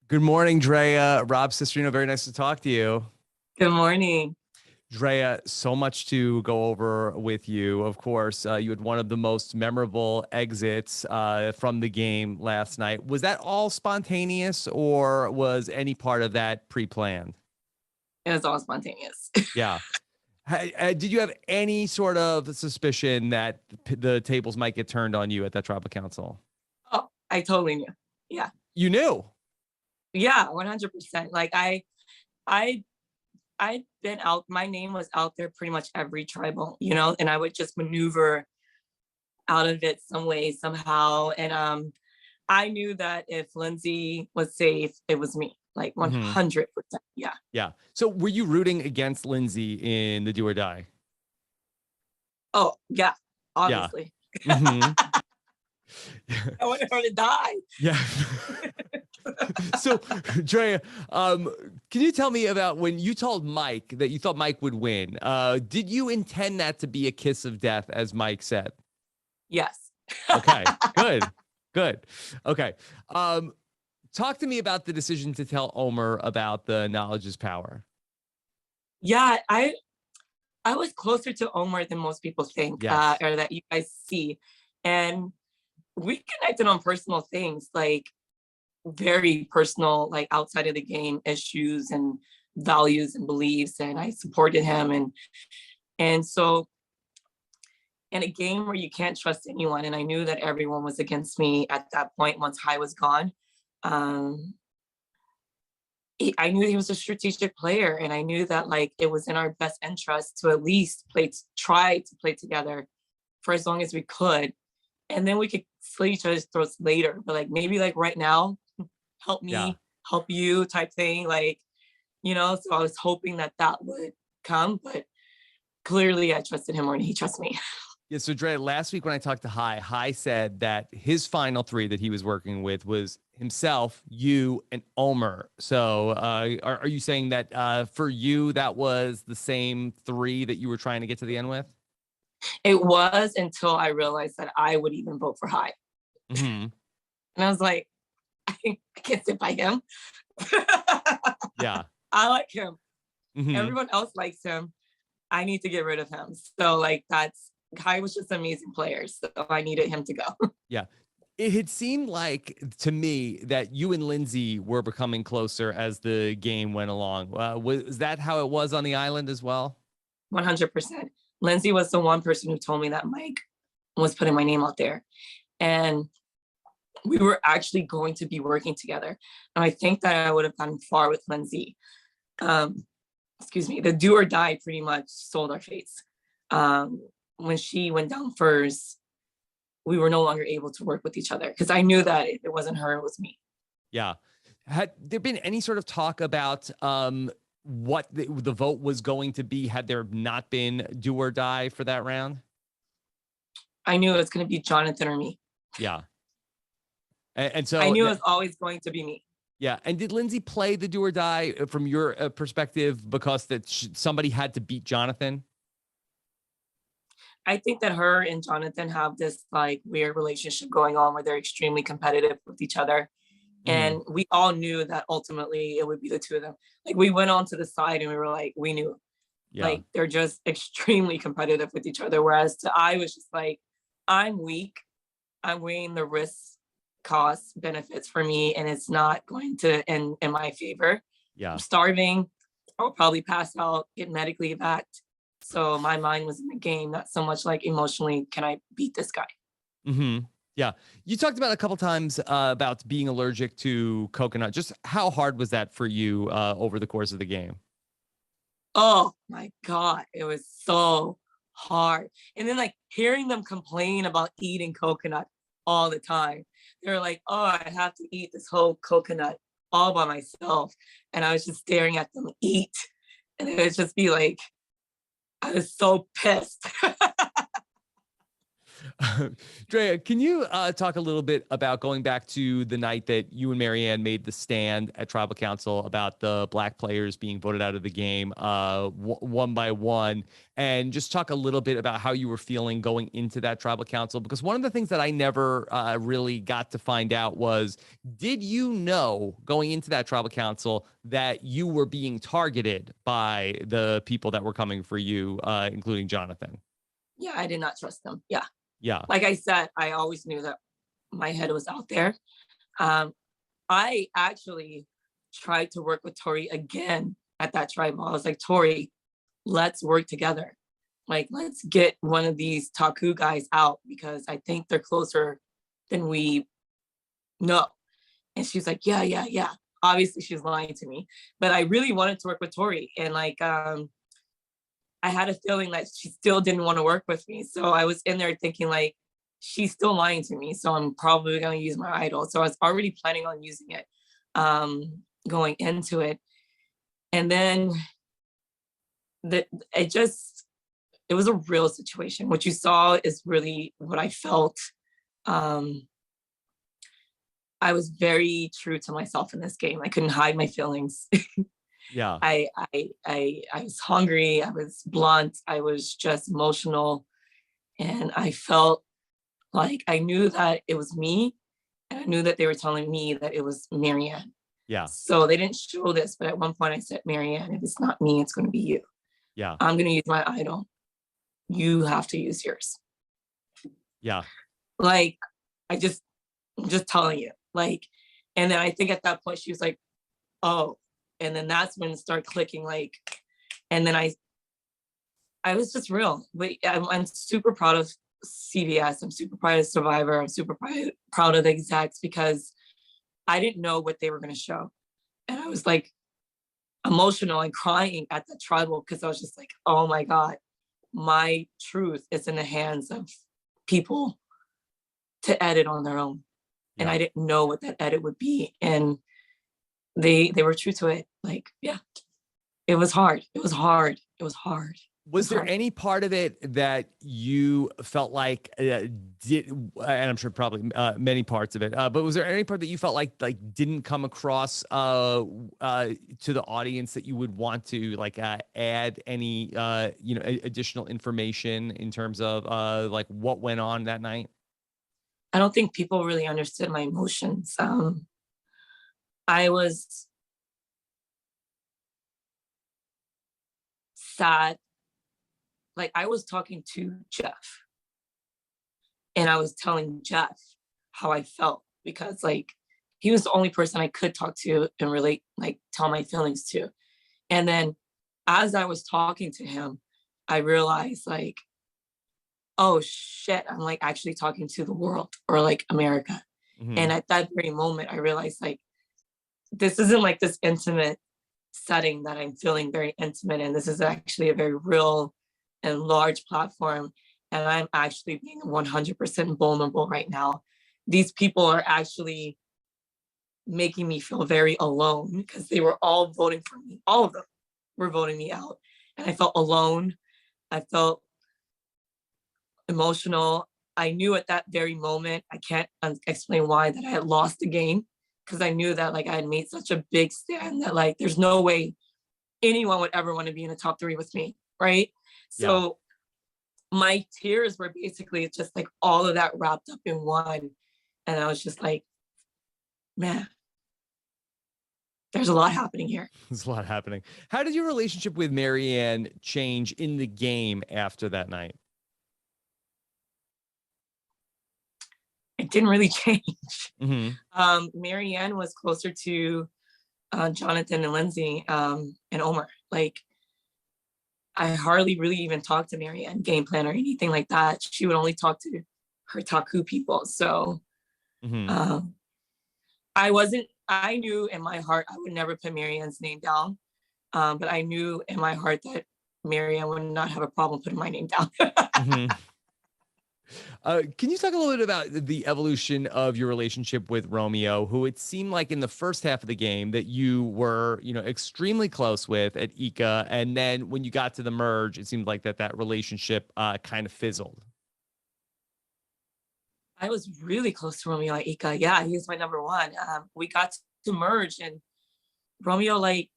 Good morning, Drea. Rob Cesternino, very nice to talk to you. Good morning. Drea, so much to go over with you. Of course, you had one of the most memorable exits from the game last night. Was that all spontaneous or was any part of that pre-planned? It was all spontaneous. Yeah. Did you have any sort of suspicion that the tables might get turned on you at that tribal council? Oh, I totally knew. Yeah. You knew. Yeah, 100%. I I've been out, my name was out there pretty much every tribal, and I would just maneuver out of it some way, somehow. And I knew that if Lindsay was safe, it was me. Like Hmm. 100%. Yeah. Yeah. So were you rooting against Lindsay in the do or die? Oh, yeah, Yeah. obviously. Hmm. I wanted her to die. Yeah. So, Drea, can you tell me about when you told Mike that you thought Mike would win? Did you intend that to be a kiss of death, as Mike said? Yes. Okay, good, good. Okay. Um, Talk to me about the decision to tell Omer about the knowledge is power. Yeah, I was closer to Omar than most people think, Yes. or that you guys see. And we connected on personal things, like very personal, like outside of the game issues and values and beliefs. And I supported him. And so in a game where you can't trust anyone, and I knew that everyone was against me at that point once High was gone. Um, I knew he was a strategic player, and I knew that like it was in our best interest to at least try to play together for as long as we could, and then we could slit each other's throats later. But like maybe like right now, help Yeah. me, help you type thing, So I was hoping that that would come, but clearly I trusted him more than he trusts me. Yeah, so Dre, last week when I talked to High said that his final three that he was working with was himself, you, and Omer. So are you saying that for you, that was the same three that you were trying to get to the end with? It was until I realized that I would even vote for High, Hmm. and I was like, I can't sit by him. Yeah. I like him. Hmm. Everyone else likes him. I need to get rid of him. So like that's Kai was just an amazing player. So I needed him to go. Yeah. It had seemed like to me that you and Lindsay were becoming closer as the game went along. Was that how it was on the island as well? 100%. Lindsay was the one person who told me that Mike was putting my name out there. And we were actually going to be working together. And I think that I would have gotten far with Lindsay. Um, excuse me, the do or die pretty much sold our fates. When she went down first, we were no longer able to work with each other because I knew that it wasn't her, it was me. Yeah. Had there been any sort of talk about what the vote was going to be had there not been do or die for that round? I knew it was going to be Jonathan or me. Yeah. And I so, knew it was always going to be me. yeah. And did Lindsay play the do or die from your perspective because that somebody had to beat Jonathan? I think that her and Jonathan have this like weird relationship going on where they're extremely competitive with each other. Hmm. And we all knew that ultimately it would be the two of them. Like we went on to the side and we were like, we knew Yeah. like they're just extremely competitive with each other. Whereas I was just like, I'm weak. I'm weighing the risks, costs, benefits for me, and it's not going to end in my favor. I'm Yeah. starving. I'll probably pass out, get medically evac. So my mind was in the game, not so much like emotionally, can I beat this guy? Hmm. Yeah. You talked about a couple times about being allergic to coconut. Just how hard was that for you over the course of the game? Oh my God, it was so hard. And then like hearing them complain about eating coconut all the time. They're like, oh, I have to eat this whole coconut all by myself. And I was just staring at them eat. And it would just be like, I was so pissed. Drea, can you talk a little bit about going back to the night that you and Marianne made the stand at Tribal Council about the Black players being voted out of the game one by one, and just talk a little bit about how you were feeling going into that Tribal Council? Because one of the things that I never really got to find out was, did you know going into that Tribal Council that you were being targeted by the people that were coming for you, including Jonathan? Yeah, I did not trust them. Yeah. Yeah. Like I said, I always knew that my head was out there. Um, I actually tried to work with Tori again at that tribal. I was like, Tori, let's work together. Like, let's get one of these Taku guys out because I think they're closer than we know. And she's like, yeah, yeah, yeah. Obviously, she's lying to me, but I really wanted to work with Tori. And like, I had a feeling that she still didn't want to work with me. So I was in there thinking like, she's still lying to me. So I'm probably going to use my idol. So I was already planning on using it going into it. And then it was a real situation. What you saw is really what I felt. I was very true to myself in this game. I couldn't hide my feelings. Yeah. I was hungry. I was blunt. I was just emotional, and I felt like I knew that it was me, and I knew that they were telling me that it was Marianne. Yeah. So they didn't show this, but at one point I said, Marianne, if it's not me, it's going to be you. Yeah. I'm going to use my idol. You have to use yours. Yeah. Like, I'm just telling you. Like, and then I think at that point she was like, oh. And then that's when it started clicking, like, and then I was just real. But I'm super proud of CBS. I'm super proud of Survivor. I'm super proud of the execs because I didn't know what they were going to show. And I was like emotional and crying at the tribal because I was just like, oh my God, my truth is in the hands of people to edit on their own. Yeah. And I didn't know what that edit would be. And they were true to it. Like, yeah, it was hard. It was hard. It was hard. Was there any part of it that you felt like did, and I'm sure probably many parts of it, but was there any part that you felt like didn't come across to the audience that you would want to like add any additional information in terms of like what went on that night? I don't think people really understood my emotions. I was sad. Like, I was talking to Jeff and I was telling Jeff how I felt because like he was the only person I could talk to and relate, like tell my feelings to. And then as I was talking to him, I realized like, oh shit, I'm like actually talking to the world or like America. Mm-hmm. And at that very moment, I realized like, this isn't like this intimate setting that I'm feeling very intimate in. This is actually a very real and large platform. And I'm actually being 100% vulnerable right now. These people are actually making me feel very alone because they were all voting for me. All of them were voting me out. And I felt alone. I felt emotional. I knew at that very moment, I can't explain why, that I had lost the game. Because I knew that like I had made such a big stand that like there's no way anyone would ever want to be in the top 3 with me, right? So my tears were basically just like all of that wrapped up in one. And I was just like, man, there's a lot happening here. There's a lot happening. How did your relationship with Marianne change in the game after that night? It didn't really change. Mm-hmm. Marianne was closer to Jonathan and Lindsay and Omar. Like, I hardly really even talked to Marianne, game plan or anything like that. She would only talk to her Taku people. So mm-hmm. I knew in my heart, I would never put Marianne's name down. But I knew in my heart that Marianne would not have a problem putting my name down. Mm-hmm. Can you talk a little bit about the evolution of your relationship with Romeo, who it seemed like in the first half of the game that you were, extremely close with at Ika, and then when you got to the merge, it seemed like that relationship kind of fizzled? I was really close to Romeo and Ika. Yeah, he was my number one. We got to merge, and Romeo like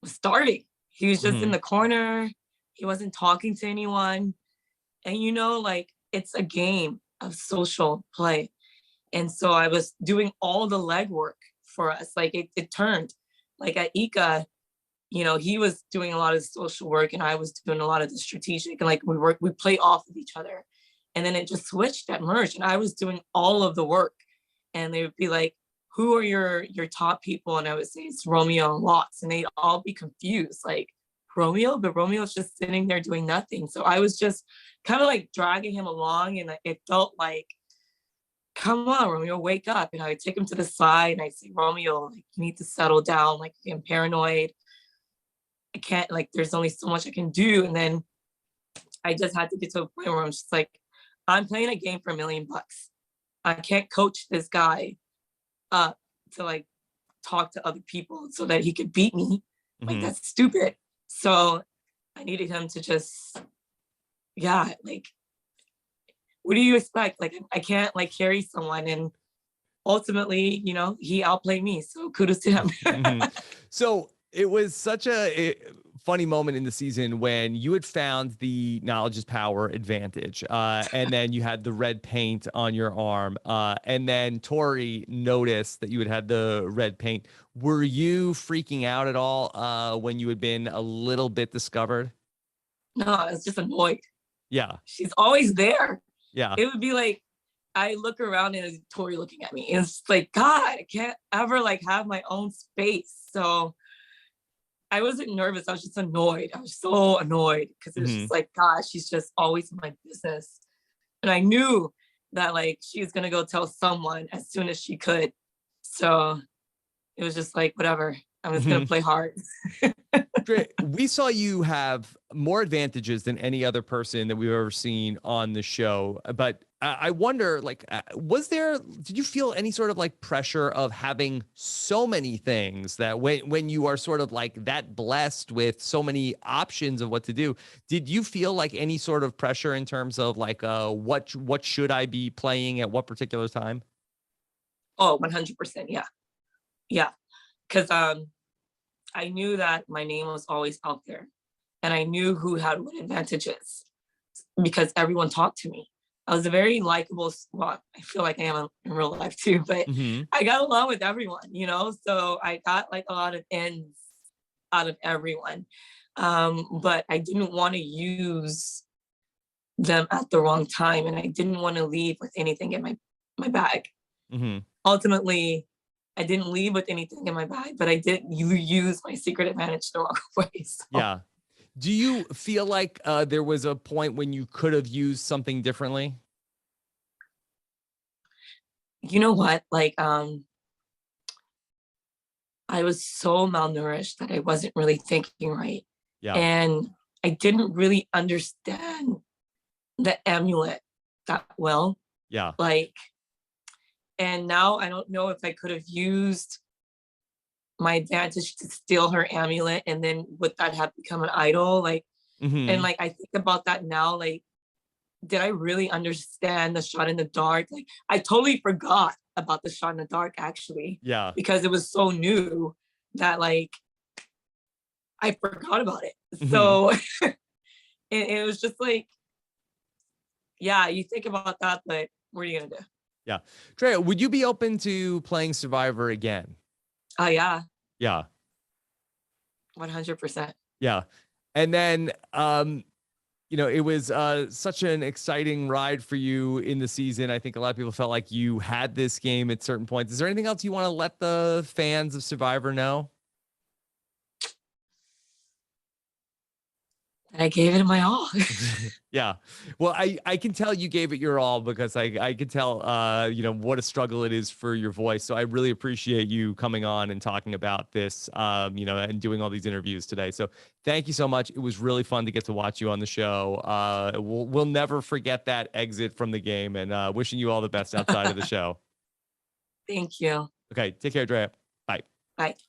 was starving. He was just in the corner. He wasn't talking to anyone. And like it's a game of social play. And so I was doing all the legwork for us. Like it turned. Like at Ika, he was doing a lot of social work and I was doing a lot of the strategic, and like we play off of each other. And then it just switched at merge and I was doing all of the work. And they would be like, who are your top people? And I would say it's Romeo and Watts, and they'd all be confused, like Romeo, but Romeo's just sitting there doing nothing. So I was just kind of like dragging him along, and it felt like, come on, Romeo, wake up. And I would take him to the side and I'd say, Romeo, like, you need to settle down. Like, I'm paranoid. I can't, like, there's only so much I can do. And then I just had to get to a point where I'm just like, I'm playing a game for $1 million. I can't coach this guy up to like talk to other people so that he could beat me. Like, that's stupid. So I needed him to just, like, what do you expect? Like, I can't like carry someone. And ultimately, he outplayed me. So kudos to him. So it was such a funny moment in the season when you had found the knowledge is power advantage. And then you had the red paint on your arm. And then Tori noticed that you had the red paint. Were you freaking out at all when you had been a little bit discovered? No, I was just annoyed. Yeah. She's always there. Yeah. It would be like, I look around and it's Tori looking at me. And it's like, God, I can't ever like have my own space. So I wasn't nervous. I was just annoyed. I was so annoyed because it was just like, God, she's just always in my business. And I knew that like she was going to go tell someone as soon as she could. So it was just like, whatever. I'm just going to play hard. We saw you have more advantages than any other person that we've ever seen on the show. But I wonder, like, did you feel any sort of like pressure of having so many things that when you are sort of like that blessed with so many options of what to do, did you feel like any sort of pressure in terms of like, what should I be playing at what particular time? Oh, 100%. Yeah. Yeah. Cause, I knew that my name was always out there and I knew who had what advantages because everyone talked to me. I was a very likable, well, I feel like I am in real life too, but I got along with everyone, so I got like a lot of ends out of everyone. But I didn't want to use them at the wrong time. And I didn't want to leave with anything in my bag. Ultimately, I didn't leave with anything in my bag, but I did use my secret advantage the wrong way. So. Yeah. Do you feel like there was a point when you could have used something differently? You know what? Like, I was so malnourished that I wasn't really thinking right. Yeah. And I didn't really understand the amulet that well. Yeah. Like, and now I don't know if I could have used my advantage to steal her amulet, and then would that have become an idol? Like, and like I think about that now, like, did I really understand the shot in the dark? Like, I totally forgot about the shot in the dark, actually. Yeah. Because it was so new that like I forgot about it. So it was just like, yeah, you think about that, but what are you gonna do? Yeah. Drea, would you be open to playing Survivor again? Oh, yeah. Yeah. 100%. Yeah. And then, it was such an exciting ride for you in the season. I think a lot of people felt like you had this game at certain points. Is there anything else you want to let the fans of Survivor know? I gave it my all. Yeah. Well, I can tell you gave it your all because I could tell, what a struggle it is for your voice. So I really appreciate you coming on and talking about this, and doing all these interviews today. So thank you so much. It was really fun to get to watch you on the show. We'll never forget that exit from the game, and wishing you all the best outside of the show. Thank you. Okay. Take care, Drea. Bye. Bye.